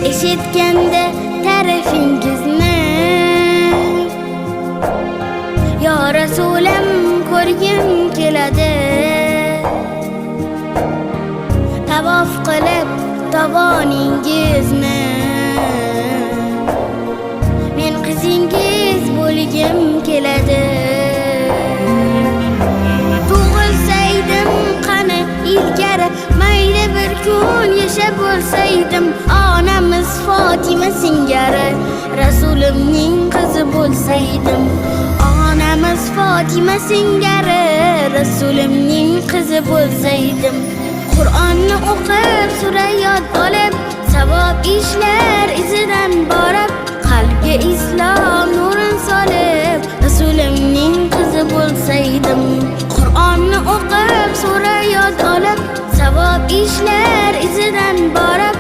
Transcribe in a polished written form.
eshitganda ta'rifingizni. Ya Rasulim ko'rgim keladi, tavof qilib tovoningizni. Men qizingiz bo'lgim keladi. Tug'ilsaydim qani ilgari, mayli bir kun yashab bo'lsaydim, onamiz Fatima singari Rasulimning qizi bo'lsaydim. Onamiz Fatima singari Rasulimning qizi bo'lsaydim. Qur'onni o'qib, sura yod olib, savob ishlar izidan borib, qalbga islom nurin solib, Rasulimning qizi bo'lsaydim. Qur'onni o'qib, sura yod olib, savob ishlar izidan borib,